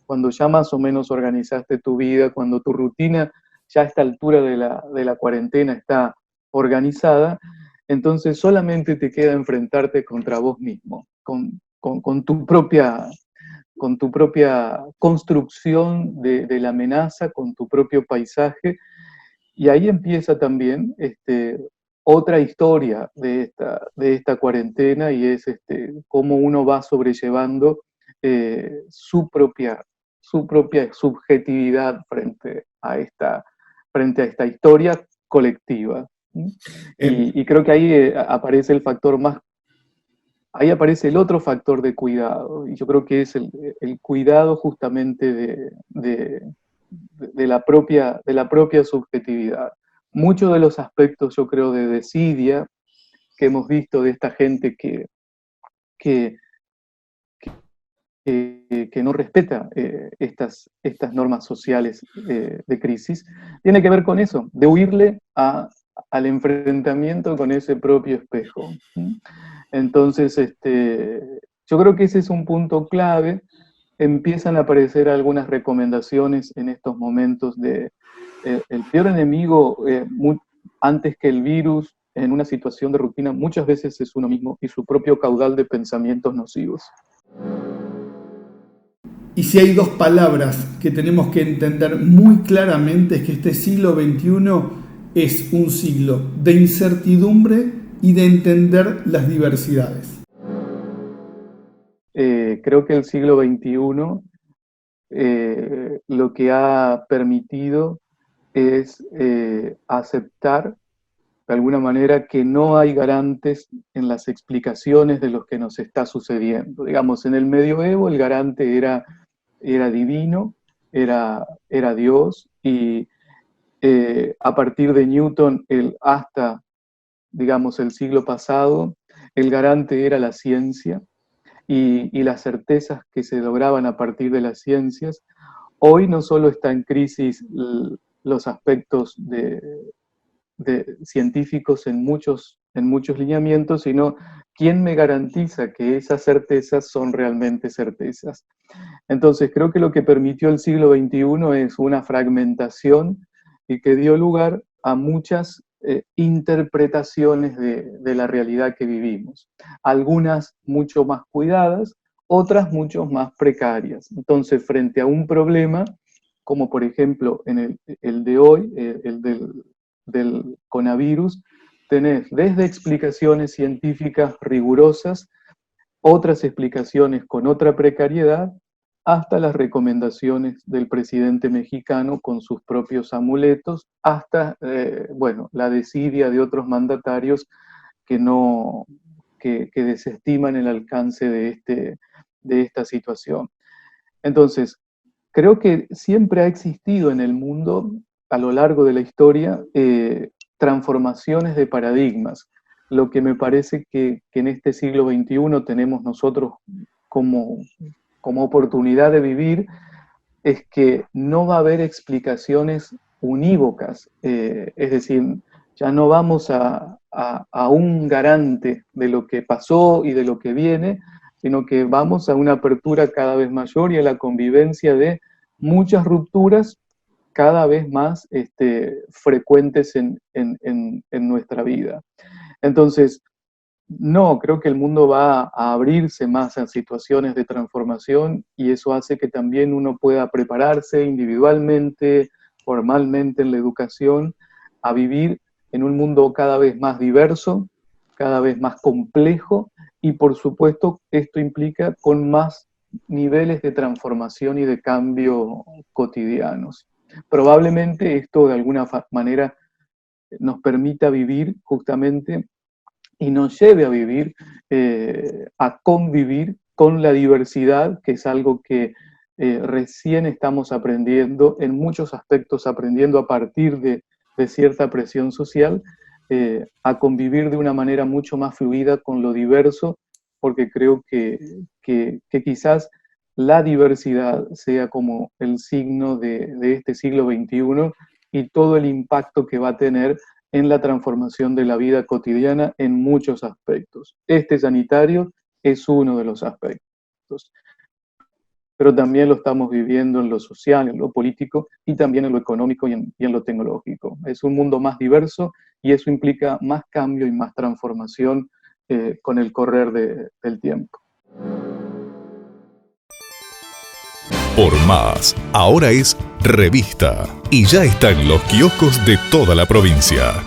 cuando ya más o menos organizaste tu vida, cuando tu rutina ya a esta altura de la cuarentena está organizada, entonces solamente te queda enfrentarte contra vos mismo, con tu propia construcción de la amenaza, con tu propio paisaje, y ahí empieza también otra historia de esta cuarentena, y es cómo uno va sobrellevando su propia subjetividad frente a esta historia colectiva. Y creo que ahí aparece el factor ahí aparece el otro factor de cuidado, y yo creo que es el cuidado justamente de la propia subjetividad. Muchos de los aspectos, yo creo, de desidia que hemos visto de esta gente que no respeta estas normas sociales de crisis, tiene que ver con eso, de huirle al enfrentamiento con ese propio espejo. Entonces, yo creo que ese es un punto clave. Empiezan a aparecer algunas recomendaciones en estos momentos de el peor enemigo, antes que el virus, en una situación de rutina, muchas veces es uno mismo y su propio caudal de pensamientos nocivos. Y si hay dos palabras que tenemos que entender muy claramente, es que este siglo XXI es un siglo de incertidumbre y de entender las diversidades. Creo que el siglo XXI lo que ha permitido es aceptar de alguna manera que no hay garantes en las explicaciones de lo que nos está sucediendo. Digamos, en el medioevo el garante era divino, era Dios, y a partir de Newton hasta, digamos, el siglo pasado, el garante era la ciencia y las certezas que se lograban a partir de las ciencias. Hoy no solo está en crisis los aspectos de científicos en muchos lineamientos, sino quién me garantiza que esas certezas son realmente certezas. Entonces creo que lo que permitió el siglo XXI es una fragmentación y que dio lugar a muchas interpretaciones de la realidad que vivimos. Algunas mucho más cuidadas, otras mucho más precarias. Entonces, frente a un problema, como por ejemplo en el de hoy, el del coronavirus, tenés desde explicaciones científicas rigurosas, otras explicaciones con otra precariedad, hasta las recomendaciones del presidente mexicano con sus propios amuletos, hasta la desidia de otros mandatarios que desestiman el alcance de esta situación. Entonces, creo que siempre ha existido en el mundo, a lo largo de la historia, transformaciones de paradigmas. Lo que me parece que en este siglo XXI tenemos nosotros como oportunidad de vivir es que no va a haber explicaciones unívocas, es decir, ya no vamos a un garante de lo que pasó y de lo que viene, sino que vamos a una apertura cada vez mayor y a la convivencia de muchas rupturas cada vez más frecuentes en nuestra vida. Entonces, no, creo que el mundo va a abrirse más a situaciones de transformación y eso hace que también uno pueda prepararse individualmente, formalmente en la educación, a vivir en un mundo cada vez más diverso, cada vez más complejo y por supuesto esto implica con más niveles de transformación y de cambio cotidianos. Probablemente esto de alguna manera nos permita vivir justamente y nos lleve a vivir, a convivir con la diversidad, que es algo que recién estamos aprendiendo, en muchos aspectos aprendiendo a partir de cierta presión social, a convivir de una manera mucho más fluida con lo diverso, porque creo que quizás la diversidad sea como el signo de este siglo XXI y todo el impacto que va a tener en la transformación de la vida cotidiana en muchos aspectos. Este sanitario es uno de los aspectos, pero también lo estamos viviendo en lo social, en lo político y también en lo económico y en lo tecnológico. Es un mundo más diverso y eso implica más cambio y más transformación con el correr del tiempo. Por Más, ahora es revista y ya está en los kioscos de toda la provincia.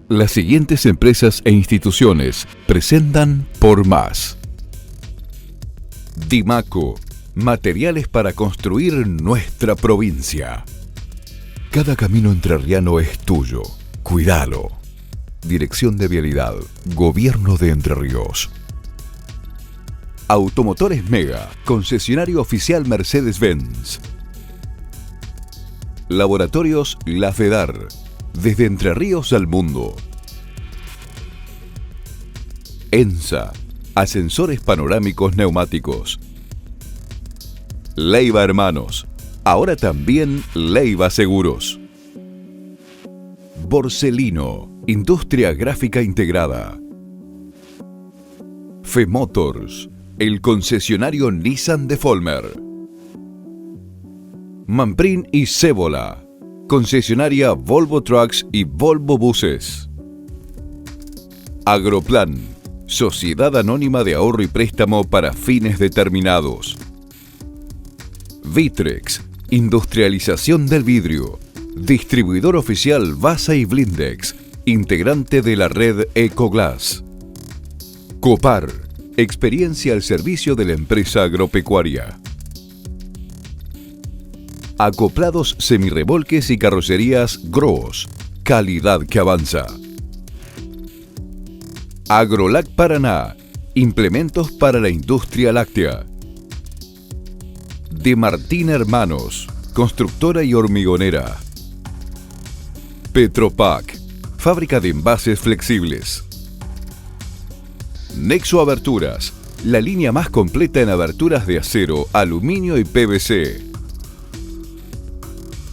Las siguientes empresas e instituciones presentan Por Más. Dimaco, materiales para construir nuestra provincia. Cada camino entrerriano es tuyo, cuídalo. Dirección de Vialidad, Gobierno de Entre Ríos. Automotores Mega, concesionario oficial Mercedes-Benz. Laboratorios La Fedar, desde Entre Ríos al mundo. ENSA, ascensores panorámicos neumáticos. Leiva Hermanos, ahora también Leiva Seguros. Borselino, industria gráfica integrada. Femotors, el concesionario Nissan de Folmer. Manprin y Cébola, concesionaria Volvo Trucks y Volvo Buses. Agroplan, sociedad anónima de ahorro y préstamo para fines determinados. Vitrex, industrialización del vidrio, distribuidor oficial Vasa y Blindex, integrante de la red Ecoglass. Copar, experiencia al servicio de la empresa agropecuaria. Acoplados semirremolques y carrocerías Gross, calidad que avanza. Agrolac Paraná, implementos para la industria láctea. De Martín Hermanos, constructora y hormigonera. Petropac, fábrica de envases flexibles. Nexo Aberturas, la línea más completa en aberturas de acero, aluminio y PVC.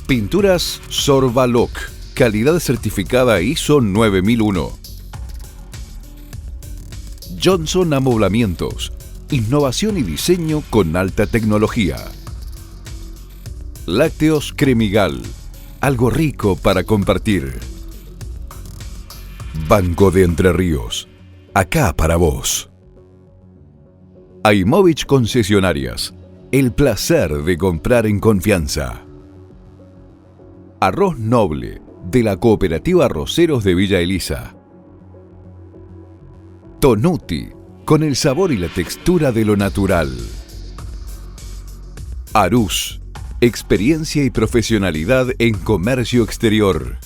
Pinturas Sorbaloc, calidad certificada ISO 9001. Johnson Amoblamientos, innovación y diseño con alta tecnología. Lácteos Cremigal, algo rico para compartir. Banco de Entre Ríos, acá para vos. Aimovich Concesionarias, el placer de comprar en confianza. Arroz Noble, de la Cooperativa Arroceros de Villa Elisa. Tonuti, con el sabor y la textura de lo natural. Arús, experiencia y profesionalidad en comercio exterior.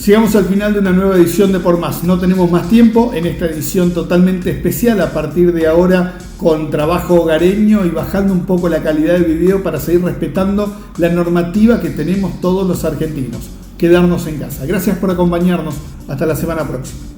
Llegamos al final de una nueva edición de Por Más. No tenemos más tiempo en esta edición totalmente especial a partir de ahora con trabajo hogareño y bajando un poco la calidad del video para seguir respetando la normativa que tenemos todos los argentinos. Quedarnos en casa. Gracias por acompañarnos. Hasta la semana próxima.